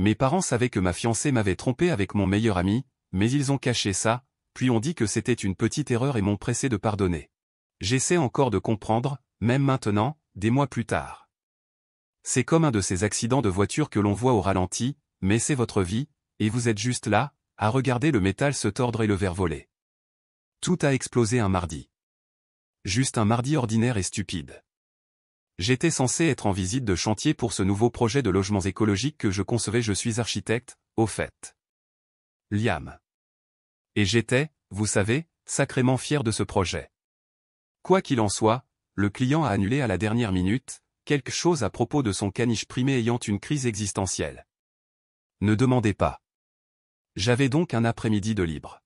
Mes parents savaient que ma fiancée m'avait trompé avec mon meilleur ami, mais ils ont caché ça, puis ont dit que c'était une petite erreur et m'ont pressé de pardonner. J'essaie encore de comprendre, même maintenant, des mois plus tard. C'est comme un de ces accidents de voiture que l'on voit au ralenti, mais c'est votre vie, et vous êtes juste là, à regarder le métal se tordre et le verre voler. Tout a explosé un mardi. Juste un mardi ordinaire et stupide. J'étais censé être en visite de chantier pour ce nouveau projet de logements écologiques que je concevais. Je suis architecte, au fait. Liam. Et j'étais, vous savez, sacrément fier de ce projet. Quoi qu'il en soit, le client a annulé à la dernière minute, quelque chose à propos de son caniche primé ayant une crise existentielle. Ne demandez pas. J'avais donc un après-midi de libre.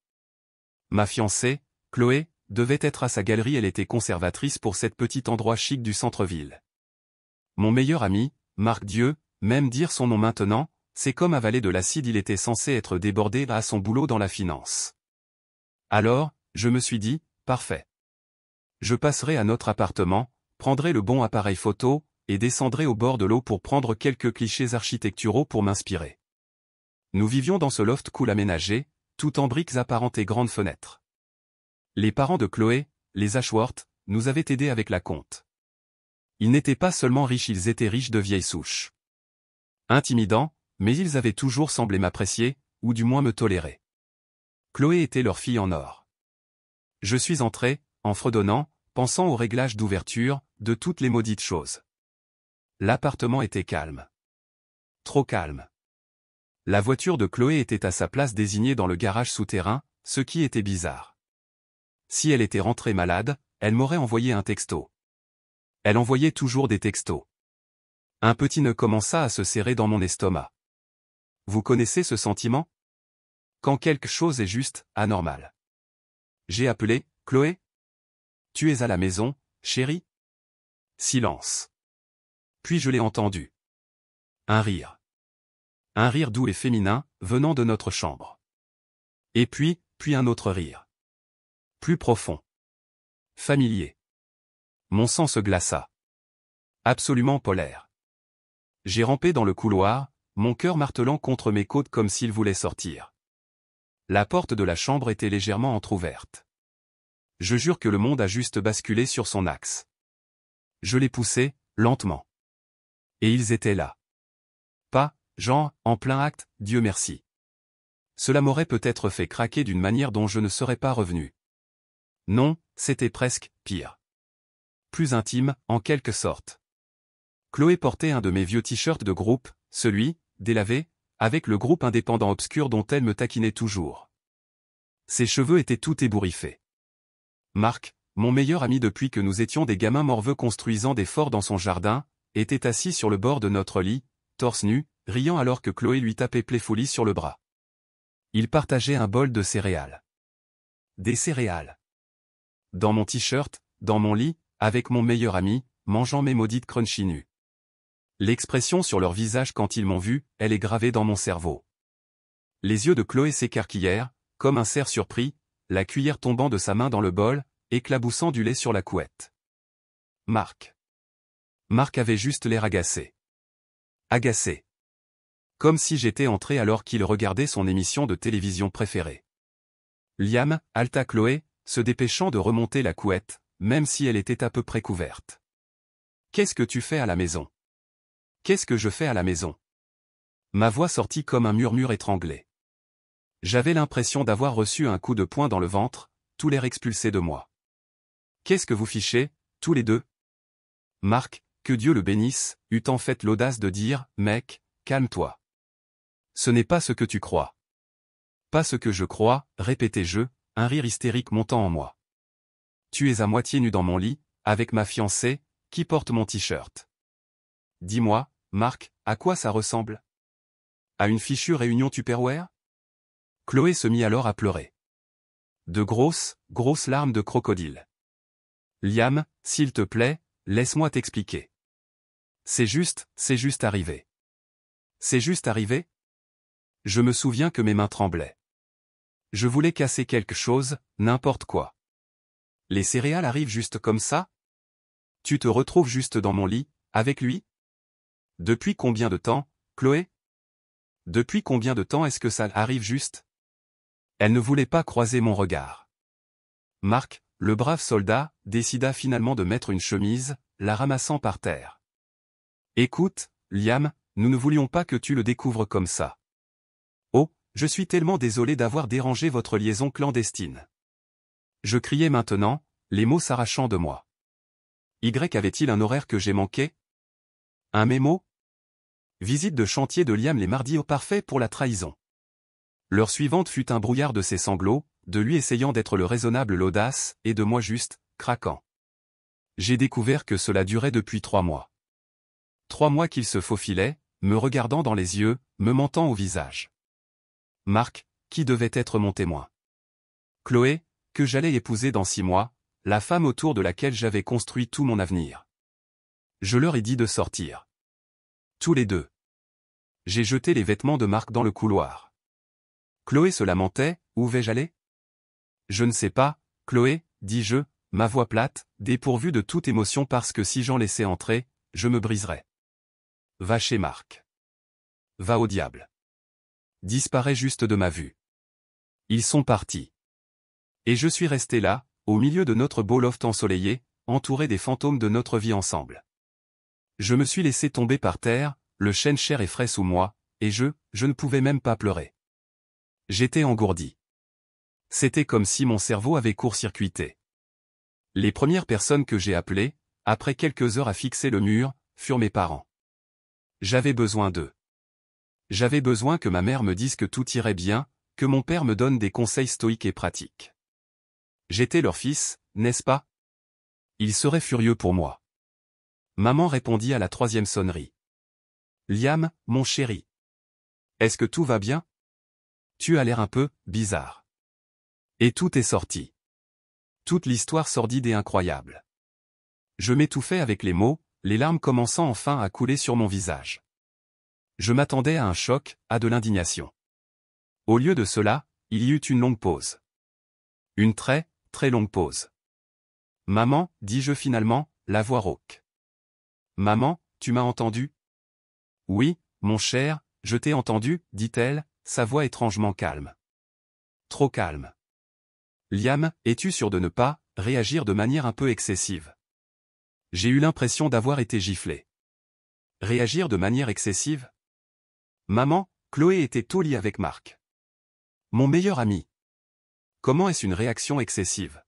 Ma fiancée, Chloé, devait être à sa galerie. Elle était conservatrice pour cet petit endroit chic du centre-ville. Mon meilleur ami, Marc Dieu, même dire son nom maintenant, c'est comme avaler de l'acide. Il était censé être débordé à son boulot dans la finance. Alors, je me suis dit, parfait. Je passerai à notre appartement, prendrai le bon appareil photo, et descendrai au bord de l'eau pour prendre quelques clichés architecturaux pour m'inspirer. Nous vivions dans ce loft cool aménagé, tout en briques apparentes et grandes fenêtres. Les parents de Chloé, les Ashworth, nous avaient aidés avec la compte. Ils n'étaient pas seulement riches, ils étaient riches de vieille souche. Intimidants, mais ils avaient toujours semblé m'apprécier, ou du moins me tolérer. Chloé était leur fille en or. Je suis entré, en fredonnant, pensant au réglage d'ouverture, de toutes les maudites choses. L'appartement était calme. Trop calme. La voiture de Chloé était à sa place désignée dans le garage souterrain, ce qui était bizarre. Si elle était rentrée malade, elle m'aurait envoyé un texto. Elle envoyait toujours des textos. Un petit nœud commença à se serrer dans mon estomac. Vous connaissez ce sentiment? Quand quelque chose est juste, anormal. J'ai appelé, Chloé? Tu es à la maison, chérie? Silence. Puis je l'ai entendu. Un rire. Un rire doux et féminin, venant de notre chambre. Et puis un autre rire. Plus profond. Familier. Mon sang se glaça. Absolument polaire. J'ai rampé dans le couloir, mon cœur martelant contre mes côtes comme s'il voulait sortir. La porte de la chambre était légèrement entr'ouverte. Je jure que le monde a juste basculé sur son axe. Je l'ai poussé, lentement. Et ils étaient là. Pas, genre, en plein acte, Dieu merci. Cela m'aurait peut-être fait craquer d'une manière dont je ne serais pas revenu. Non, c'était presque pire. Plus intime, en quelque sorte. Chloé portait un de mes vieux t-shirts de groupe, celui, délavé, avec le groupe indépendant obscur dont elle me taquinait toujours. Ses cheveux étaient tout ébouriffés. Marc, mon meilleur ami depuis que nous étions des gamins morveux construisant des forts dans son jardin, était assis sur le bord de notre lit, torse nu, riant alors que Chloé lui tapait playfully sur le bras. Il partageait un bol de céréales. Des céréales. Dans mon t-shirt, dans mon lit, avec mon meilleur ami, mangeant mes maudites crunchy nues. L'expression sur leur visage quand ils m'ont vu, elle est gravée dans mon cerveau. Les yeux de Chloé s'écarquillèrent, comme un cerf surpris, la cuillère tombant de sa main dans le bol, éclaboussant du lait sur la couette. Marc. Marc avait juste l'air agacé. Agacé. Comme si j'étais entré alors qu'il regardait son émission de télévision préférée. Liam, halta Chloé, se dépêchant de remonter la couette, même si elle était à peu près couverte. Qu'est-ce que tu fais à la maison? Qu'est-ce que je fais à la maison? Ma voix sortit comme un murmure étranglé. J'avais l'impression d'avoir reçu un coup de poing dans le ventre, tout l'air expulsé de moi. Qu'est-ce que vous fichez, tous les deux? Marc, que Dieu le bénisse, eut en fait l'audace de dire, mec, calme-toi. Ce n'est pas ce que tu crois. Pas ce que je crois, répétai-je, un rire hystérique montant en moi. Tu es à moitié nu dans mon lit, avec ma fiancée, qui porte mon t-shirt. Dis-moi, Marc, à quoi ça ressemble? À une fichue réunion Tupperware? Chloé se mit alors à pleurer. De grosses larmes de crocodile. Liam, s'il te plaît, laisse-moi t'expliquer. C'est juste arrivé. C'est juste arrivé? Je me souviens que mes mains tremblaient. Je voulais casser quelque chose, n'importe quoi. Les céréales arrivent juste comme ça? Tu te retrouves juste dans mon lit, avec lui? Depuis combien de temps, Chloé? Depuis combien de temps est-ce que ça arrive juste? Elle ne voulait pas croiser mon regard. Marc, le brave soldat, décida finalement de mettre une chemise, la ramassant par terre. Écoute, Liam, nous ne voulions pas que tu le découvres comme ça. Oh, je suis tellement désolé d'avoir dérangé votre liaison clandestine. Je criais maintenant, les mots s'arrachant de moi. Y avait-il un horaire que j'ai manqué? Un mémo? Visite de chantier de Liam les mardis au parfait pour la trahison. L'heure suivante fut un brouillard de ses sanglots, de lui essayant d'être le raisonnable, l'audace, et de moi juste, craquant. J'ai découvert que cela durait depuis 3 mois. 3 mois qu'il se faufilait, me regardant dans les yeux, me mentant au visage. Marc, qui devait être mon témoin. Chloé, que j'allais épouser dans 6 mois, la femme autour de laquelle j'avais construit tout mon avenir. Je leur ai dit de sortir. Tous les deux. J'ai jeté les vêtements de Marc dans le couloir. Chloé se lamentait, où vais-je aller? Je ne sais pas, Chloé, dis-je, ma voix plate, dépourvue de toute émotion parce que si j'en laissais entrer, je me briserais. Va chez Marc. Va au diable. Disparais juste de ma vue. Ils sont partis. Et je suis resté là, au milieu de notre beau loft ensoleillé, entouré des fantômes de notre vie ensemble. Je me suis laissé tomber par terre, le chêne cher et frais sous moi, et je ne pouvais même pas pleurer. J'étais engourdi. C'était comme si mon cerveau avait court-circuité. Les premières personnes que j'ai appelées, après quelques heures à fixer le mur, furent mes parents. J'avais besoin d'eux. J'avais besoin que ma mère me dise que tout irait bien, que mon père me donne des conseils stoïques et pratiques. J'étais leur fils, n'est-ce pas? Ils seraient furieux pour moi. Maman répondit à la 3e sonnerie. Liam, mon chéri. Est-ce que tout va bien? Tu as l'air un peu bizarre. Et tout est sorti. Toute l'histoire sordide et incroyable. Je m'étouffais avec les mots, les larmes commençant enfin à couler sur mon visage. Je m'attendais à un choc, à de l'indignation. Au lieu de cela, il y eut une longue pause. Une très, très longue pause. Maman, dis-je finalement, la voix rauque. Maman, tu m'as entendu? Oui, mon cher, je t'ai entendu, dit-elle, sa voix étrangement calme. Trop calme. Liam, es-tu sûr de ne pas réagir de manière un peu excessive? J'ai eu l'impression d'avoir été giflé. Réagir de manière excessive? Maman, Chloé était au lit avec Marc. Mon meilleur ami. Comment est-ce une réaction excessive?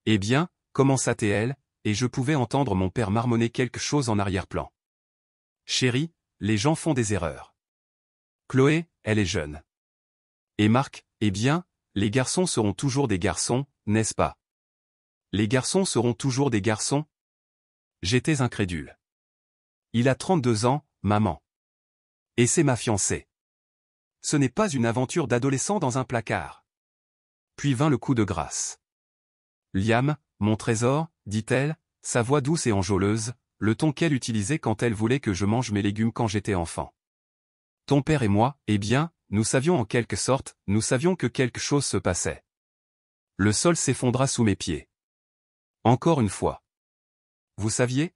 Eh bien, commença-t-elle, et je pouvais entendre mon père marmonner quelque chose en arrière-plan. Chérie, les gens font des erreurs. Chloé, elle est jeune. Et Marc, eh bien, les garçons seront toujours des garçons, n'est-ce pas? Les garçons seront toujours des garçons? J'étais incrédule. Il a 32 ans, maman. Et c'est ma fiancée. Ce n'est pas une aventure d'adolescent dans un placard. Puis vint le coup de grâce. Liam, mon trésor, dit-elle, sa voix douce et enjôleuse, le ton qu'elle utilisait quand elle voulait que je mange mes légumes quand j'étais enfant. Ton père et moi, eh bien, nous savions en quelque sorte, nous savions que quelque chose se passait. Le sol s'effondra sous mes pieds. Encore une fois. Vous saviez?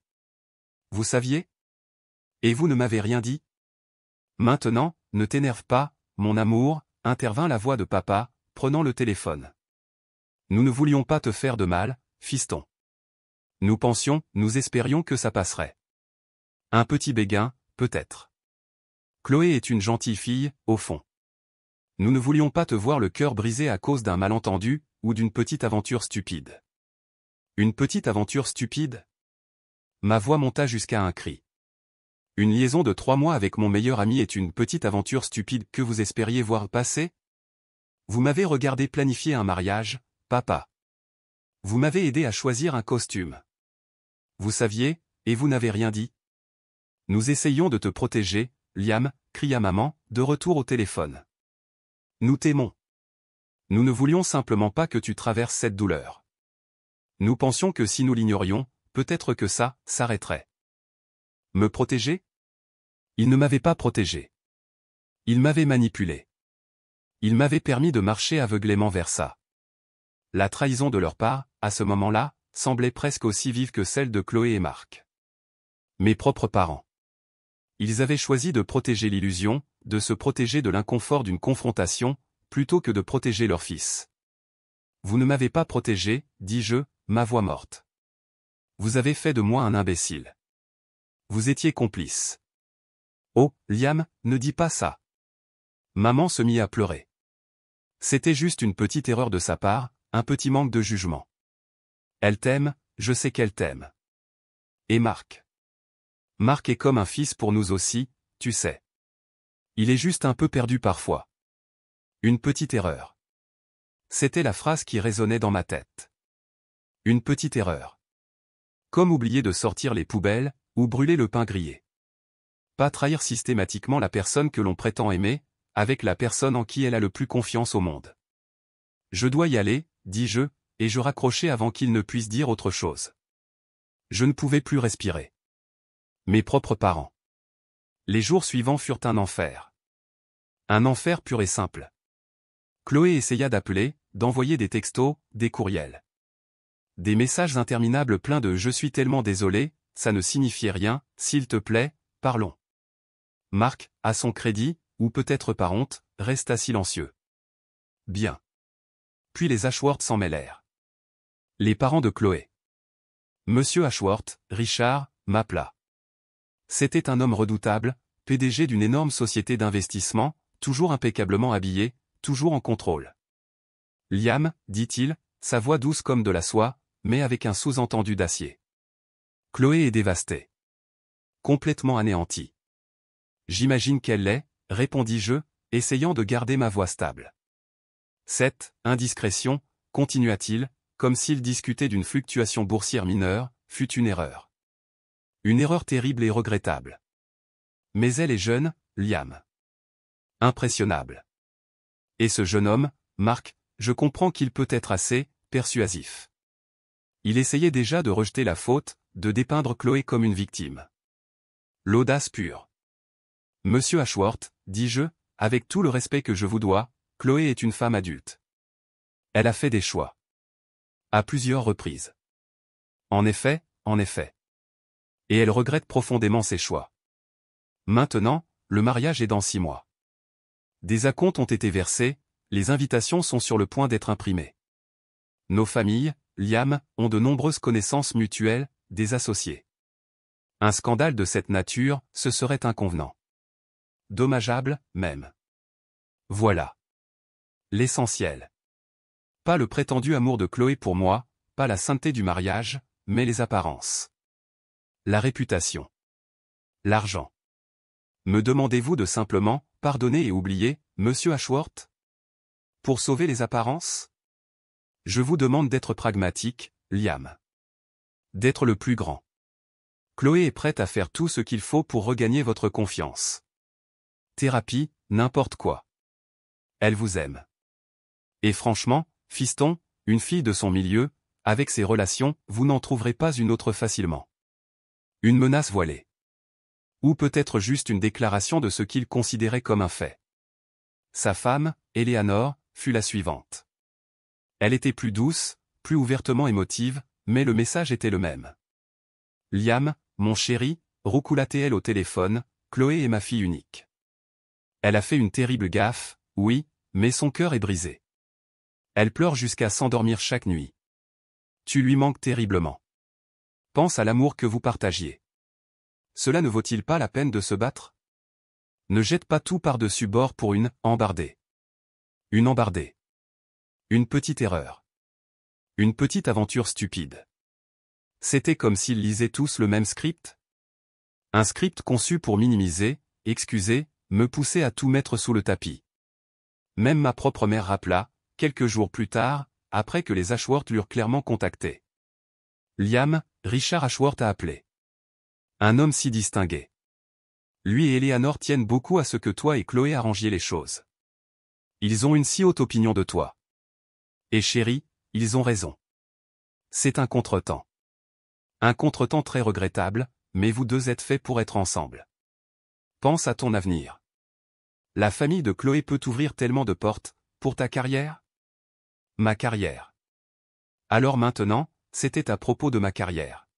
Vous saviez? Et vous ne m'avez rien dit? Maintenant, ne t'énerve pas, mon amour, intervint la voix de papa, prenant le téléphone. Nous ne voulions pas te faire de mal, fiston. Nous pensions, nous espérions que ça passerait. Un petit béguin, peut-être. Chloé est une gentille fille, au fond. Nous ne voulions pas te voir le cœur brisé à cause d'un malentendu, ou d'une petite aventure stupide. Une petite aventure stupide? Ma voix monta jusqu'à un cri. Une liaison de 3 mois avec mon meilleur ami est une petite aventure stupide que vous espériez voir passer? Vous m'avez regardé planifier un mariage, papa. Vous m'avez aidé à choisir un costume. Vous saviez, et vous n'avez rien dit. Nous essayions de te protéger, Liam, cria maman, de retour au téléphone. Nous t'aimons. Nous ne voulions simplement pas que tu traverses cette douleur. Nous pensions que si nous l'ignorions, peut-être que ça s'arrêterait. Me protéger? Il ne m'avait pas protégé. Il m'avait manipulé. Il m'avait permis de marcher aveuglément vers ça. La trahison de leur part, à ce moment-là, semblait presque aussi vive que celle de Chloé et Marc. Mes propres parents. Ils avaient choisi de protéger l'illusion, de se protéger de l'inconfort d'une confrontation, plutôt que de protéger leur fils. Vous ne m'avez pas protégé, dis-je, ma voix morte. Vous avez fait de moi un imbécile. Vous étiez complice. Oh, Liam, ne dis pas ça. Maman se mit à pleurer. C'était juste une petite erreur de sa part, un petit manque de jugement. Elle t'aime, je sais qu'elle t'aime. Et Marc. Marc est comme un fils pour nous aussi, tu sais. Il est juste un peu perdu parfois. Une petite erreur. C'était la phrase qui résonnait dans ma tête. Une petite erreur. Comme oublier de sortir les poubelles, ou brûler le pain grillé. Pas trahir systématiquement la personne que l'on prétend aimer, avec la personne en qui elle a le plus confiance au monde. Je dois y aller, dis-je, et je raccrochai avant qu'il ne puisse dire autre chose. Je ne pouvais plus respirer. Mes propres parents. Les jours suivants furent un enfer. Un enfer pur et simple. Chloé essaya d'appeler, d'envoyer des textos, des courriels. Des messages interminables pleins de « je suis tellement désolé », ça ne signifiait rien, s'il te plaît, parlons. Marc, à son crédit, ou peut-être par honte, resta silencieux. Bien. Puis les Ashworth s'en mêlèrent. Les parents de Chloé. Monsieur Ashworth, Richard, m'appela. C'était un homme redoutable, PDG d'une énorme société d'investissement, toujours impeccablement habillé, toujours en contrôle. Liam, dit-il, sa voix douce comme de la soie, mais avec un sous-entendu d'acier. Chloé est dévastée. Complètement anéantie. J'imagine qu'elle l'est, répondis-je, essayant de garder ma voix stable. Cette indiscrétion, continua-t-il, comme s'il discutait d'une fluctuation boursière mineure, fut une erreur. Une erreur terrible et regrettable. Mais elle est jeune, Liam. Impressionnable. Et ce jeune homme, Marc, je comprends qu'il peut être assez persuasif. Il essayait déjà de rejeter la faute, de dépeindre Chloé comme une victime. L'audace pure. Monsieur Ashworth, dis-je, avec tout le respect que je vous dois, Chloé est une femme adulte. Elle a fait des choix. À plusieurs reprises. En effet. Et elle regrette profondément ses choix. Maintenant, le mariage est dans 6 mois. Des acomptes ont été versés, les invitations sont sur le point d'être imprimées. Nos familles, Liam, ont de nombreuses connaissances mutuelles, des associés. Un scandale de cette nature, ce serait inconvenant. Dommageable, même. Voilà. L'essentiel. Pas le prétendu amour de Chloé pour moi, pas la sainteté du mariage, mais les apparences. La réputation. L'argent. Me demandez-vous de simplement pardonner et oublier, monsieur Ashworth? Pour sauver les apparences? Je vous demande d'être pragmatique, Liam. D'être le plus grand. Chloé est prête à faire tout ce qu'il faut pour regagner votre confiance. Thérapie, n'importe quoi. Elle vous aime. Et franchement, fiston, une fille de son milieu, avec ses relations, vous n'en trouverez pas une autre facilement. Une menace voilée. Ou peut-être juste une déclaration de ce qu'il considérait comme un fait. Sa femme, Eleanor, fut la suivante. Elle était plus douce, plus ouvertement émotive, mais le message était le même. Liam, mon chéri, roucoula-t-elle au téléphone, Chloé est ma fille unique. Elle a fait une terrible gaffe, oui, mais son cœur est brisé. Elle pleure jusqu'à s'endormir chaque nuit. Tu lui manques terriblement. Pense à l'amour que vous partagiez. Cela ne vaut-il pas la peine de se battre? Ne jette pas tout par-dessus bord pour une embardée. Une embardée. Une petite erreur. Une petite aventure stupide. C'était comme s'ils lisaient tous le même script? Un script conçu pour minimiser, excuser, me pousser à tout mettre sous le tapis. Même ma propre mère rappela, quelques jours plus tard, après que les Ashworth l'eurent clairement contacté. Liam, Richard Ashworth a appelé. Un homme si distingué. Lui et Eleanor tiennent beaucoup à ce que toi et Chloé arrangiez les choses. Ils ont une si haute opinion de toi. Et chérie, ils ont raison. C'est un contretemps. Un contretemps très regrettable, mais vous deux êtes faits pour être ensemble. Pense à ton avenir. La famille de Chloé peut t'ouvrir tellement de portes, pour ta carrière? Ma carrière. Alors maintenant, c'était à propos de ma carrière.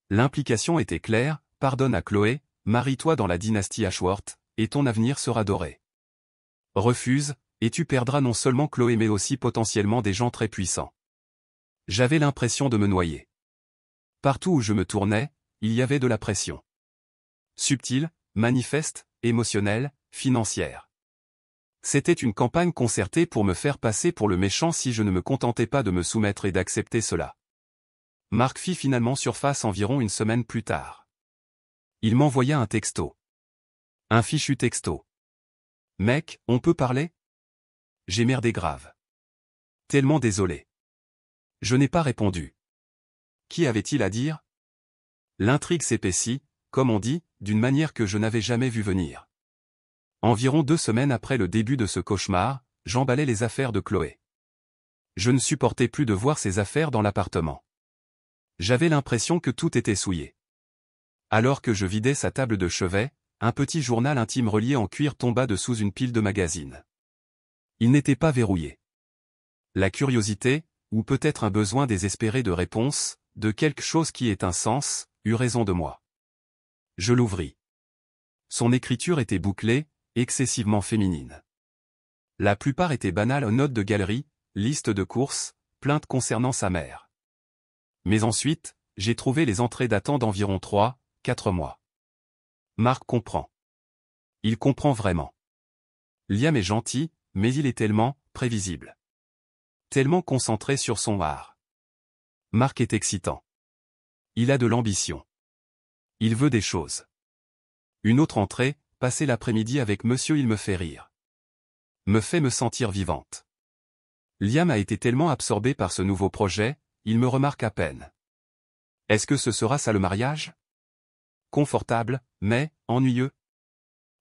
L'implication était claire, pardonne à Chloé, marie-toi dans la dynastie Ashworth, et ton avenir sera doré. Refuse, et tu perdras non seulement Chloé mais aussi potentiellement des gens très puissants. J'avais l'impression de me noyer. Partout où je me tournais, il y avait de la pression. Subtile, manifeste, émotionnelle, financière. C'était une campagne concertée pour me faire passer pour le méchant si je ne me contentais pas de me soumettre et d'accepter cela. Marc fit finalement surface environ une semaine plus tard. Il m'envoya un texto. Un fichu texto. « Mec, on peut parler ?» J'ai merdé grave. Tellement désolé. Je n'ai pas répondu. Qu'y avait-il à dire? L'intrigue s'épaissit, comme on dit, d'une manière que je n'avais jamais vue venir. Environ 2 semaines après le début de ce cauchemar, j'emballais les affaires de Chloé. Je ne supportais plus de voir ses affaires dans l'appartement. J'avais l'impression que tout était souillé. Alors que je vidais sa table de chevet, un petit journal intime relié en cuir tomba de sous une pile de magazines. Il n'était pas verrouillé. La curiosité, ou peut-être un besoin désespéré de réponse, de quelque chose qui ait un sens, eut raison de moi. Je l'ouvris. Son écriture était bouclée, excessivement féminine. La plupart étaient banales notes de galerie, listes de courses, plaintes concernant sa mère. Mais ensuite, j'ai trouvé les entrées datant d'environ 3-4 mois. Marc comprend. Il comprend vraiment. Liam est gentil, mais il est tellement prévisible. Tellement concentré sur son art. Marc est excitant. Il a de l'ambition. Il veut des choses. Une autre entrée, passer l'après-midi avec monsieur il me fait rire. Me fait me sentir vivante. Liam a été tellement absorbé par ce nouveau projet, il me remarque à peine. Est-ce que ce sera ça le mariage? Confortable, mais ennuyeux.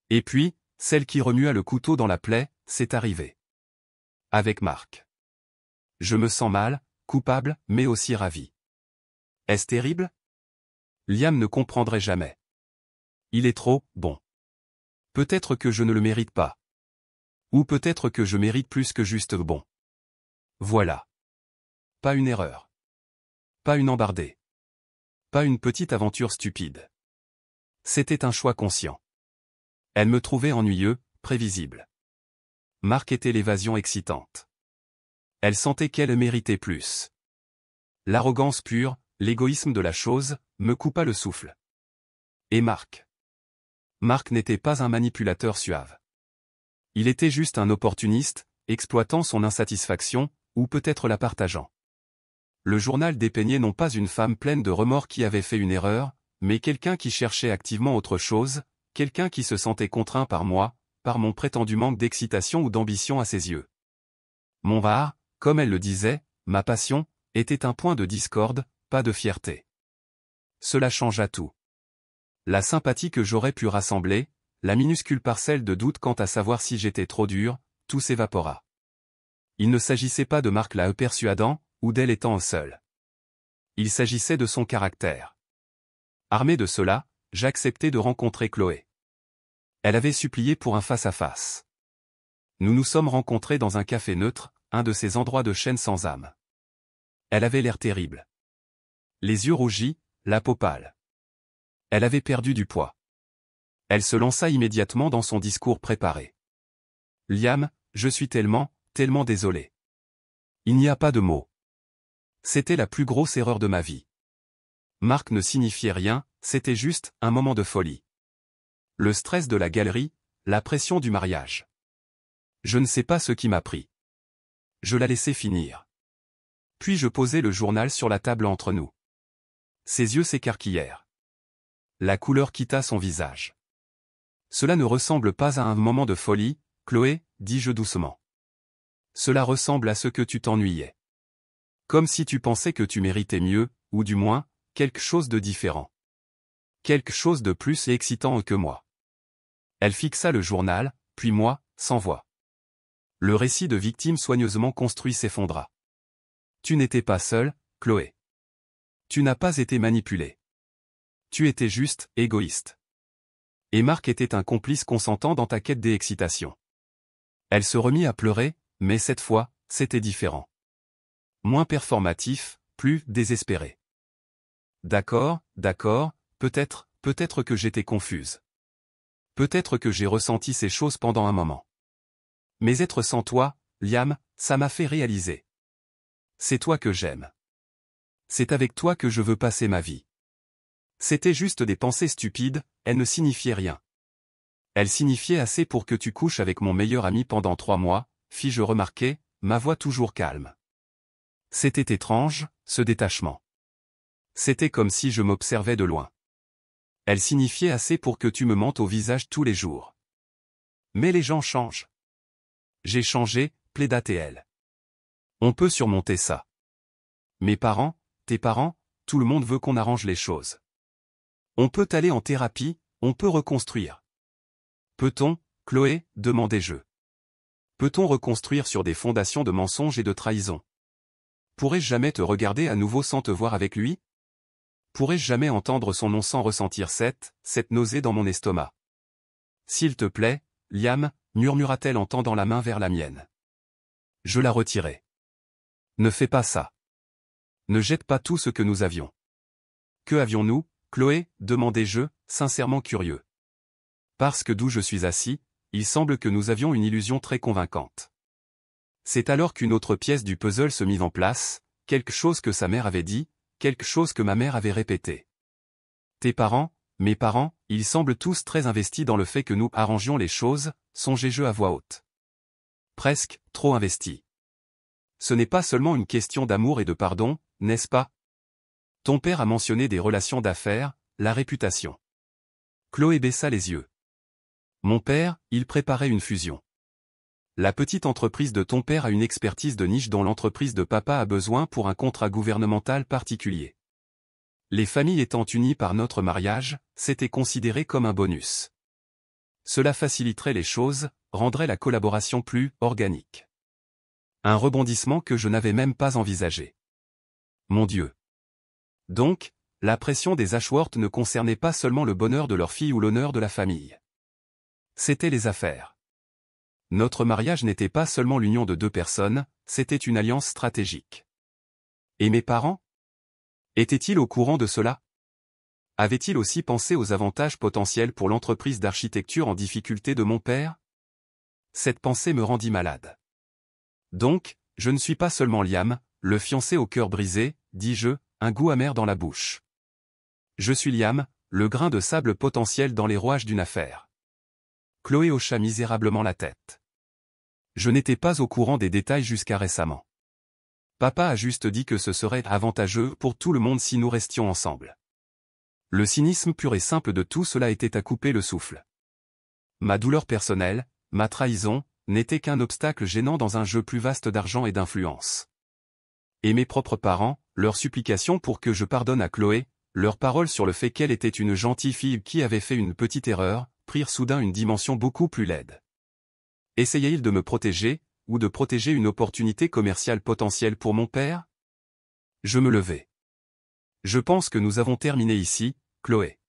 Et puis, celle qui remua le couteau dans la plaie, c'est arrivé. Avec Marc. Je me sens mal, coupable, mais aussi ravi. Est-ce terrible? Liam ne comprendrait jamais. Il est trop bon. Peut-être que je ne le mérite pas. Ou peut-être que je mérite plus que juste bon. Voilà. Pas une erreur. Pas une embardée. Pas une petite aventure stupide. C'était un choix conscient. Elle me trouvait ennuyeux, prévisible. Marc était l'évasion excitante. Elle sentait qu'elle méritait plus. L'arrogance pure, l'égoïsme de la chose, me coupa le souffle. Et Marc. Marc n'était pas un manipulateur suave. Il était juste un opportuniste, exploitant son insatisfaction, ou peut-être la partageant. Le journal dépeignait non pas une femme pleine de remords qui avait fait une erreur, mais quelqu'un qui cherchait activement autre chose, quelqu'un qui se sentait contraint par moi, par mon prétendu manque d'excitation ou d'ambition à ses yeux. Mon art, comme elle le disait, ma passion, était un point de discorde, pas de fierté. Cela changea tout. La sympathie que j'aurais pu rassembler, la minuscule parcelle de doute quant à savoir si j'étais trop dur, tout s'évapora. Il ne s'agissait pas de Marc la persuadant, ou d'elle étant seule. Il s'agissait de son caractère. Armé de cela, j'acceptai de rencontrer Chloé. Elle avait supplié pour un face-à-face. Nous nous sommes rencontrés dans un café neutre, un de ces endroits de chaîne sans âme. Elle avait l'air terrible. Les yeux rougis, la peau pâle. Elle avait perdu du poids. Elle se lança immédiatement dans son discours préparé. « Liam, je suis tellement désolé. Il n'y a pas de mots. C'était la plus grosse erreur de ma vie. Marc ne signifiait rien, c'était juste un moment de folie. Le stress de la galerie, la pression du mariage. Je ne sais pas ce qui m'a pris. Je la laissai finir. Puis je posai le journal sur la table entre nous. Ses yeux s'écarquillèrent. La couleur quitta son visage. Cela ne ressemble pas à un moment de folie, Chloé, dis-je doucement. Cela ressemble à ce que tu t'ennuyais. Comme si tu pensais que tu méritais mieux, ou du moins, quelque chose de différent. Quelque chose de plus excitant que moi. Elle fixa le journal, puis moi, sans voix. Le récit de victime soigneusement construit s'effondra. Tu n'étais pas seule, Chloé. Tu n'as pas été manipulée. Tu étais juste égoïste. Et Marc était un complice consentant dans ta quête d'excitation. Elle se remit à pleurer, mais cette fois, c'était différent. Moins performatif, plus désespéré. D'accord, peut-être, peut-être que j'étais confuse. Peut-être que j'ai ressenti ces choses pendant un moment. Mais être sans toi, Liam, ça m'a fait réaliser. C'est toi que j'aime. C'est avec toi que je veux passer ma vie. C'était juste des pensées stupides, elles ne signifiaient rien. Elles signifiaient assez pour que tu couches avec mon meilleur ami pendant 3 mois, fis-je remarquer, ma voix toujours calme. C'était étrange, ce détachement. C'était comme si je m'observais de loin. Elles signifiaient assez pour que tu me mentes au visage tous les jours. Mais les gens changent. J'ai changé, plaida-t-elle. On peut surmonter ça. Mes parents, tes parents, tout le monde veut qu'on arrange les choses. On peut aller en thérapie, on peut reconstruire. Peut-on, Chloé, demandai-je. Peut-on reconstruire sur des fondations de mensonges et de trahison? Pourrais-je jamais te regarder à nouveau sans te voir avec lui? Pourrais-je jamais entendre son nom sans ressentir cette nausée dans mon estomac? S'il te plaît, Liam, murmura-t-elle en tendant la main vers la mienne. Je la retirai. Ne fais pas ça. Ne jette pas tout ce que nous avions. Que avions-nous, Chloé, demandai-je, sincèrement curieux. Parce que d'où je suis assis, il semble que nous avions une illusion très convaincante. C'est alors qu'une autre pièce du puzzle se mit en place, quelque chose que sa mère avait dit, quelque chose que ma mère avait répété. Tes parents, mes parents, ils semblent tous très investis dans le fait que nous arrangions les choses, songeai-je à voix haute. Presque, trop investis. Ce n'est pas seulement une question d'amour et de pardon, n'est-ce pas? Ton père a mentionné des relations d'affaires, la réputation. Chloé baissa les yeux. Mon père, il préparait une fusion. La petite entreprise de ton père a une expertise de niche dont l'entreprise de papa a besoin pour un contrat gouvernemental particulier. Les familles étant unies par notre mariage, c'était considéré comme un bonus. Cela faciliterait les choses, rendrait la collaboration plus organique. Un rebondissement que je n'avais même pas envisagé. Mon Dieu. Donc, la pression des Ashworth ne concernait pas seulement le bonheur de leur fille ou l'honneur de la famille. C'était les affaires. Notre mariage n'était pas seulement l'union de 2 personnes, c'était une alliance stratégique. Et mes parents? Étaient-ils au courant de cela? Avaient-ils aussi pensé aux avantages potentiels pour l'entreprise d'architecture en difficulté de mon père? Cette pensée me rendit malade. Donc, je ne suis pas seulement Liam, le fiancé au cœur brisé, dis-je, un goût amer dans la bouche. Je suis Liam, le grain de sable potentiel dans les rouages d'une affaire. Chloé hocha misérablement la tête. Je n'étais pas au courant des détails jusqu'à récemment. Papa a juste dit que ce serait avantageux pour tout le monde si nous restions ensemble. Le cynisme pur et simple de tout cela était à couper le souffle. Ma douleur personnelle, ma trahison, n'était qu'un obstacle gênant dans un jeu plus vaste d'argent et d'influence. Et mes propres parents, leurs supplications pour que je pardonne à Chloé, leurs paroles sur le fait qu'elle était une gentille fille qui avait fait une petite erreur, prirent soudain une dimension beaucoup plus laide. Essayait-il de me protéger, ou de protéger une opportunité commerciale potentielle pour mon père? Je me levai. Je pense que nous avons terminé ici, Chloé.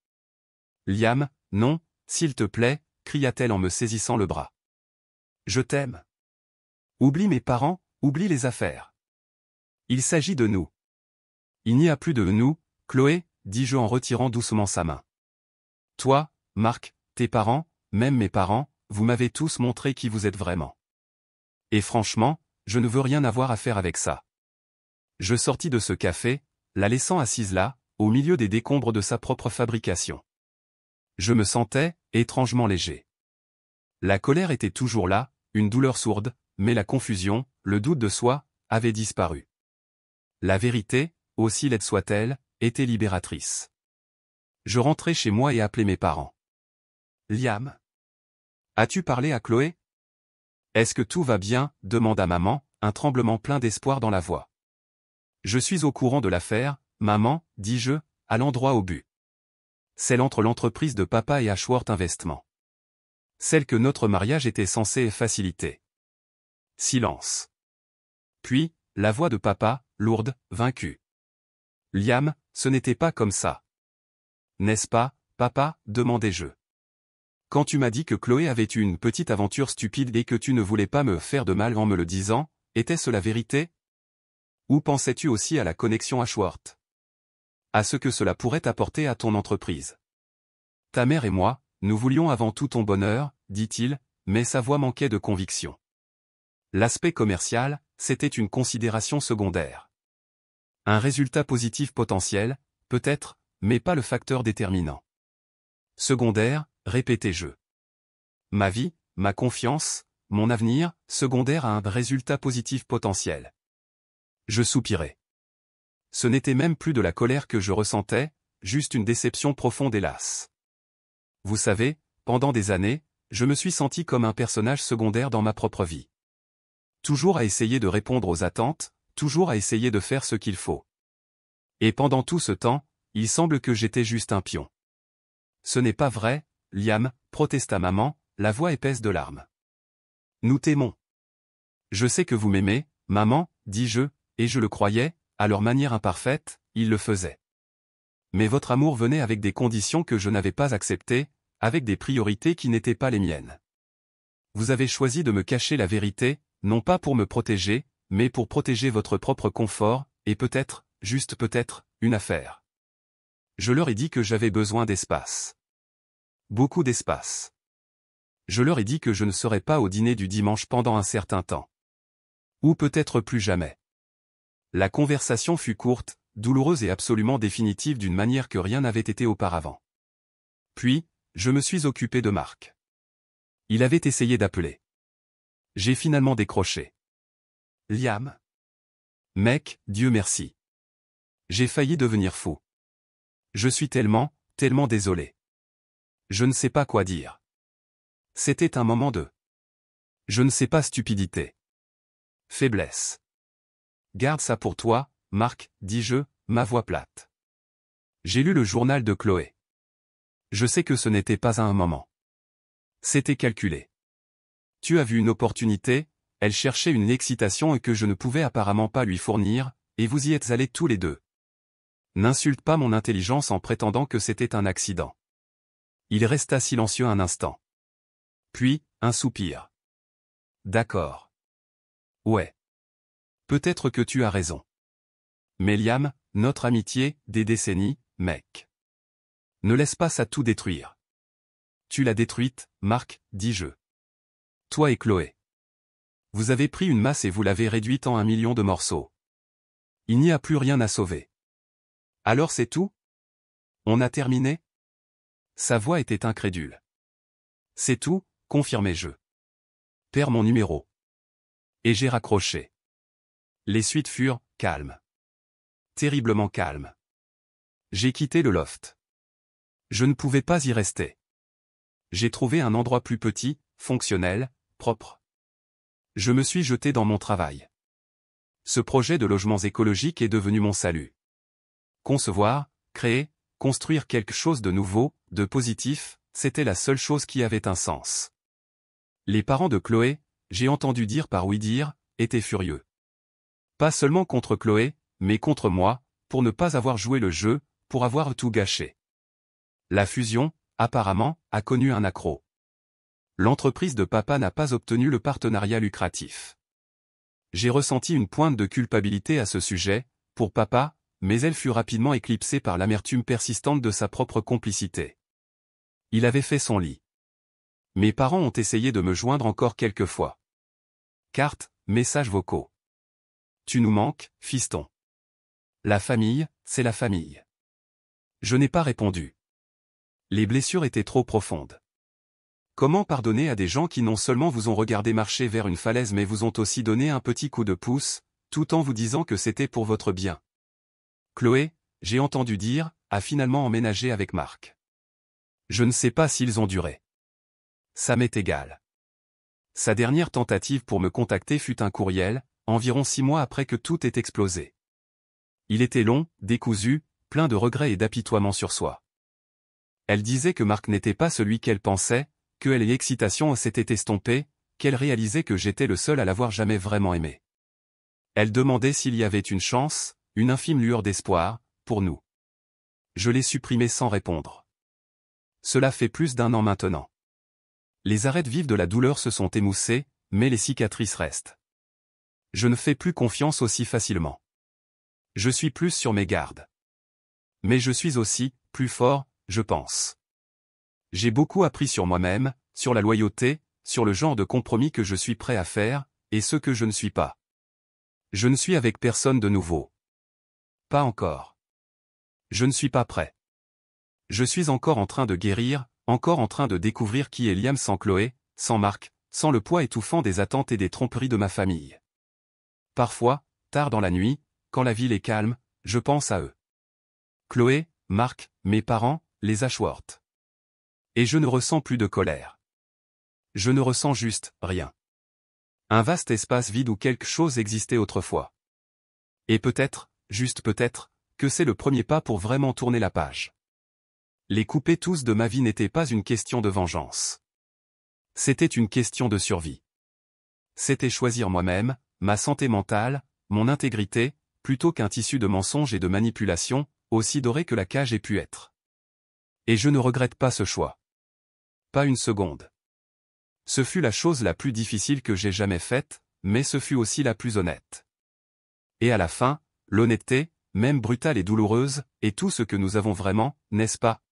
Liam, non, s'il te plaît, cria-t-elle en me saisissant le bras. Je t'aime. Oublie mes parents, oublie les affaires. Il s'agit de nous. Il n'y a plus de nous, Chloé, dis-je en retirant doucement sa main. Toi, Marc, tes parents, même mes parents, vous m'avez tous montré qui vous êtes vraiment. Et franchement, je ne veux rien avoir à faire avec ça. Je sortis de ce café, la laissant assise là, au milieu des décombres de sa propre fabrication. Je me sentais, étrangement léger. La colère était toujours là, une douleur sourde, mais la confusion, le doute de soi, avaient disparu. La vérité, aussi laide soit-elle, était libératrice. Je rentrai chez moi et appelai mes parents. Liam. As-tu parlé à Chloé? Est-ce que tout va bien? Demanda maman, un tremblement plein d'espoir dans la voix. Je suis au courant de l'affaire, maman, dis-je, allant droit au but. Celle entre l'entreprise de papa et Ashworth Investment. Celle que notre mariage était censé faciliter. Silence. Puis, la voix de papa, lourde, vaincue. Liam, ce n'était pas comme ça. N'est-ce pas, papa? Demandai-je. Quand tu m'as dit que Chloé avait eu une petite aventure stupide et que tu ne voulais pas me faire de mal en me le disant, était-ce la vérité? Ou pensais-tu aussi à la connexion Ashworth? À ce que cela pourrait apporter à ton entreprise? Ta mère et moi, nous voulions avant tout ton bonheur, dit-il, mais sa voix manquait de conviction. L'aspect commercial, c'était une considération secondaire. Un résultat positif potentiel, peut-être, mais pas le facteur déterminant. Secondaire, répétais-je. Ma vie, ma confiance, mon avenir, secondaire à un résultat positif potentiel. Je soupirais. Ce n'était même plus de la colère que je ressentais, juste une déception profonde et lasse. Vous savez, pendant des années, je me suis senti comme un personnage secondaire dans ma propre vie. Toujours à essayer de répondre aux attentes, toujours à essayer de faire ce qu'il faut. Et pendant tout ce temps, il semble que j'étais juste un pion. Ce n'est pas vrai, Liam, protesta maman, la voix épaisse de larmes. Nous t'aimons. Je sais que vous m'aimez, maman, dis-je, et je le croyais, à leur manière imparfaite, ils le faisaient. Mais votre amour venait avec des conditions que je n'avais pas acceptées, avec des priorités qui n'étaient pas les miennes. Vous avez choisi de me cacher la vérité, non pas pour me protéger, mais pour protéger votre propre confort, et peut-être, juste peut-être, une affaire. Je leur ai dit que j'avais besoin d'espace. Beaucoup d'espace. Je leur ai dit que je ne serais pas au dîner du dimanche pendant un certain temps. Ou peut-être plus jamais. La conversation fut courte, douloureuse et absolument définitive d'une manière que rien n'avait été auparavant. Puis, je me suis occupé de Marc. Il avait essayé d'appeler. J'ai finalement décroché. Liam. Mec, Dieu merci. J'ai failli devenir fou. Je suis tellement, tellement désolé. Je ne sais pas quoi dire. C'était un moment de... Je ne sais pas stupidité. Faiblesse. Garde ça pour toi, Marc, dis-je, ma voix plate. J'ai lu le journal de Chloé. Je sais que ce n'était pas à un moment. C'était calculé. Tu as vu une opportunité, elle cherchait une excitation et que je ne pouvais apparemment pas lui fournir, et vous y êtes allés tous les deux. N'insulte pas mon intelligence en prétendant que c'était un accident. Il resta silencieux un instant. Puis, un soupir. D'accord. Ouais. Peut-être que tu as raison. Mais Liam, notre amitié, des décennies, mec. Ne laisse pas ça tout détruire. Tu l'as détruite, Marc, dis-je. Toi et Chloé. Vous avez pris une masse et vous l'avez réduite en 1 million de morceaux. Il n'y a plus rien à sauver. Alors c'est tout? On a terminé? Sa voix était incrédule. C'est tout, confirmai-je. Perds mon numéro. Et j'ai raccroché. Les suites furent calmes. Terriblement calmes. J'ai quitté le loft. Je ne pouvais pas y rester. J'ai trouvé un endroit plus petit, fonctionnel, propre. Je me suis jeté dans mon travail. Ce projet de logements écologiques est devenu mon salut. Concevoir, créer, construire quelque chose de nouveau, de positif, c'était la seule chose qui avait un sens. Les parents de Chloé, j'ai entendu dire par oui-dire, étaient furieux. Pas seulement contre Chloé, mais contre moi, pour ne pas avoir joué le jeu, pour avoir tout gâché. La fusion, apparemment, a connu un accroc. L'entreprise de papa n'a pas obtenu le partenariat lucratif. J'ai ressenti une pointe de culpabilité à ce sujet, pour papa, mais elle fut rapidement éclipsée par l'amertume persistante de sa propre complicité. Il avait fait son lit. Mes parents ont essayé de me joindre encore quelques fois. Cartes, messages vocaux. Tu nous manques, fiston. La famille, c'est la famille. Je n'ai pas répondu. Les blessures étaient trop profondes. Comment pardonner à des gens qui non seulement vous ont regardé marcher vers une falaise mais vous ont aussi donné un petit coup de pouce, tout en vous disant que c'était pour votre bien? Chloé, j'ai entendu dire, a finalement emménagé avec Marc. Je ne sais pas s'ils ont duré. Ça m'est égal. Sa dernière tentative pour me contacter fut un courriel, environ 6 mois après que tout ait explosé. Il était long, décousu, plein de regrets et d'apitoiement sur soi. Elle disait que Marc n'était pas celui qu'elle pensait, que les excitations s'étaient estompées, qu'elle réalisait que j'étais le seul à l'avoir jamais vraiment aimé. Elle demandait s'il y avait une chance, une infime lueur d'espoir, pour nous. Je l'ai supprimé sans répondre. Cela fait plus d'1 an maintenant. Les arêtes vives de la douleur se sont émoussées, mais les cicatrices restent. Je ne fais plus confiance aussi facilement. Je suis plus sur mes gardes. Mais je suis aussi, plus fort, je pense. J'ai beaucoup appris sur moi-même, sur la loyauté, sur le genre de compromis que je suis prêt à faire, et ce que je ne suis pas. Je ne suis avec personne de nouveau. Pas encore. Je ne suis pas prêt. Je suis encore en train de guérir, encore en train de découvrir qui est Liam sans Chloé, sans Marc, sans le poids étouffant des attentes et des tromperies de ma famille. Parfois, tard dans la nuit, quand la ville est calme, je pense à eux. Chloé, Marc, mes parents, les Ashworth. Et je ne ressens plus de colère. Je ne ressens juste rien. Un vaste espace vide où quelque chose existait autrefois. Et peut-être, juste peut-être, que c'est le premier pas pour vraiment tourner la page. Les couper tous de ma vie n'était pas une question de vengeance. C'était une question de survie. C'était choisir moi-même, ma santé mentale, mon intégrité, plutôt qu'un tissu de mensonges et de manipulation, aussi doré que la cage ait pu être. Et je ne regrette pas ce choix. Pas une seconde. Ce fut la chose la plus difficile que j'ai jamais faite, mais ce fut aussi la plus honnête. Et à la fin, l'honnêteté, même brutale et douloureuse, est tout ce que nous avons vraiment, n'est-ce pas?